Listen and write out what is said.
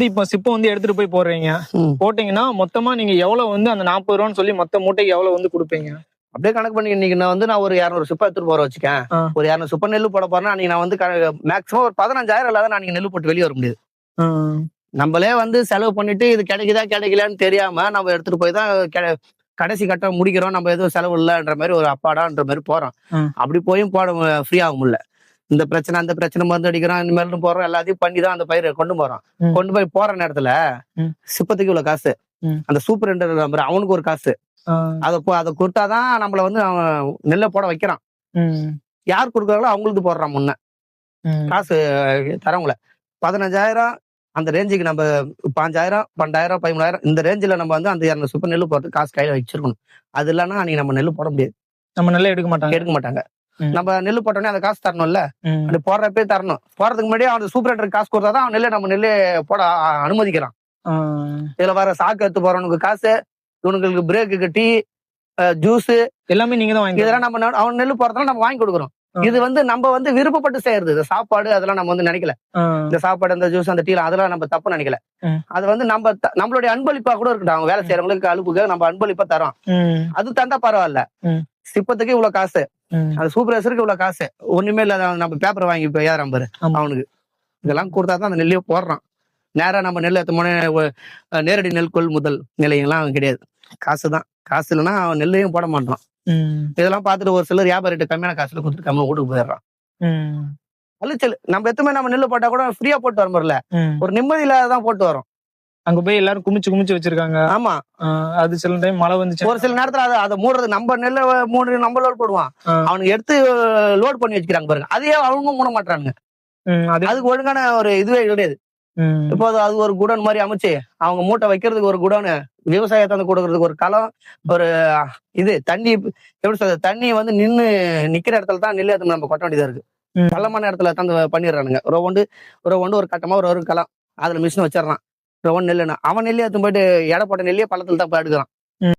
இப்ப சிப்பம் வந்து எடுத்துட்டு போய் போடுறீங்க. போட்டீங்கன்னா மொத்தமா நீங்க எவ்வளவு வந்து அந்த 40 ரூபான்னு சொல்லி மொத்த மூட்டைக்கு எவ்வளவு வந்து குடுப்பீங்க? அப்படியே கணக்கு பண்ணி இன்னைக்கு நான் ஒரு 200 சிப்பம் எடுத்துட்டு போற வச்சுக்கேன். ஒரு 200 சிப்பம் நெல்லு போட போறேன்னா அன்னைக்கு நான் வந்து மேக்ஸிமம் ஒரு 15,000 இல்லாத நான் நெல்லு போட்டு வெளியே வர முடியாது. நம்மளே வந்து செலவு பண்ணிட்டு இது கிடைக்குதா கிடைக்கலான்னு தெரியாம நம்ம எடுத்துட்டு போய் தான் கடைசி கட்டம் முடிக்கிறோம். நம்ம எதுவும் செலவு இல்லைன்ற மாதிரி ஒரு அப்பாடான்ற மாதிரி போறோம். அப்படி போயும் போட ஃப்ரீ ஆக முடியல. இந்த பிரச்சனை அந்த பிரச்சனை மருந்து அடிக்கிறோம், இந்த மாதிரி போறோம், எல்லாத்தையும் பண்ணி தான் அந்த பயிரை கொண்டு போறோம். கொண்டு போய் போற நேரத்துல சிப்பத்துக்கு இவ்வளவு காசு, அந்த சூப்பர் நம்பர் அவனுக்கு ஒரு காசு, அதை கொடுத்தாதான் நம்மள வந்து அவன் நெல்லை போட வைக்கிறான். யார் கொடுக்குறாங்களோ அவங்களுக்கு போடுறான் முன்ன காசு தரவங்கள. 15,000 அந்த ரேஞ்சுக்கு நம்ம 5,000 12,000 13,000 இந்த ரேஞ்சில் நம்ம வந்து அந்த 200 சூப்பர் நெல் போறதுக்கு காசு கையில வச்சிருக்கணும். அது இல்லைன்னா அன்னைக்கு நம்ம நெல் போட முடியாது. நம்ம நெல்லை எடுக்க மாட்டாங்க. நம்ம நெல்லு போட்டோன்னே அந்த காசு தரணும்ல, அப்படி போடுறப்பே தரணும். போறதுக்கு முன்னாடியே அவன் சூப்பரேட்டருக்கு காசு கொடுத்தாதான் அவன் நெல்லை நம்ம நெல்லே போட அனுமதிக்கிறான். இதுல வர சாக்கு எடுத்து போறவனுக்கு காசு, இவனுக்கு பிரேக்கு டீ ஜூஸ் எல்லாமே நீங்க தான் வாங்கி, இதெல்லாம் நம்ம அவன் நெல்லு போறதுனால நம்ம வாங்கி கொடுக்குறோம். இது வந்து நம்ம வந்து விருப்பப்பட்டு செய்யறது. இந்த சாப்பாடு அதெல்லாம் நம்ம வந்து நினைக்கல. இந்த சாப்பாடு அந்த ஜூஸ் அந்த டீ அதெல்லாம் நம்ம தப்பு நினைக்கல. அது வந்து நம்மளுடைய அன்பளிப்பா கூட இருக்கட்டும். அவங்க வேலை செய்யறவங்களுக்கு அலுப்புக்கு நம்ம அன்பளிப்பா தரோம். அது தந்தா பரவாயில்ல. சிப்பத்துக்கு இவ்வளவு காசு, அது சூப்பர்வைசருக்கு இவ்வளவு காசு, ஒண்ணுமே இல்ல. நம்ம பேப்பர் வாங்கி இப்ப ஏறாம் பாரு அவனுக்கு. இதெல்லாம் கொடுத்தாதான் அந்த நெல்லையே போடுறான். நேரா நம்ம நெல் நேரடி நெல் கொள்முதல் நிலையெல்லாம் கிடையாது. காசுதான். காசு இல்லைன்னா அவன் நெல்லையும் போட மாட்டான். இதெல்லாம் பார்த்துட்டு ஒரு சிலர் வியாபாரிட்ட கம்மியான காசுல கொடுத்துட்டு கம்மியா வீட்டுக்கு போயிடுறான். அழிச்சல். நம்ம எத்தமே நம்ம நெல்லு போட்டா கூட ஃப்ரீயா போட்டு வர மாதிரில ஒரு நிம்மதி இல்லாதான் போட்டு வரோம். அங்க போய் எல்லாரும் குமிச்சு வச்சிருக்காங்க. ஆமா, அது சில டைம் மழை வந்துச்சு, ஒரு சில நேரத்துல அதை மூடுறது. நம்ம நெல்லை மூடு நம்ம லோட் போடுவான், அவனுக்கு எடுத்து லோட் பண்ணி வச்சுக்கிறாங்க பாருங்க. அதையே அவங்க மூட மாட்டானுங்க. அதுக்கு ஒழுங்கான ஒரு இதுவே கிடையாது. இப்போ அது ஒரு குடோன் மாதிரி அமைச்சு அவங்க மூட்டை வைக்கிறதுக்கு ஒரு குடோனு, விவசாயத்தை வந்து கொடுக்கறதுக்கு ஒரு களம், ஒரு இது தண்ணி எப்படி சொல்றது, தண்ணி வந்து நிக்கிற இடத்துல தான் நெல் எடுத்து நம்ம கொட்ட வேண்டியதா இருக்கு. பள்ளமான இடத்துல தந்து பண்ணிடுறானுங்க. ஒரு கட்டமா ஒரு களம், அதுல மிஷின் வச்சிடறான். நெல்லுனா அவன் நெல்லி எடுத்து போயிட்டு எடை போட்ட நெல்லியே பள்ளத்துல தான் எடுக்கிறான்.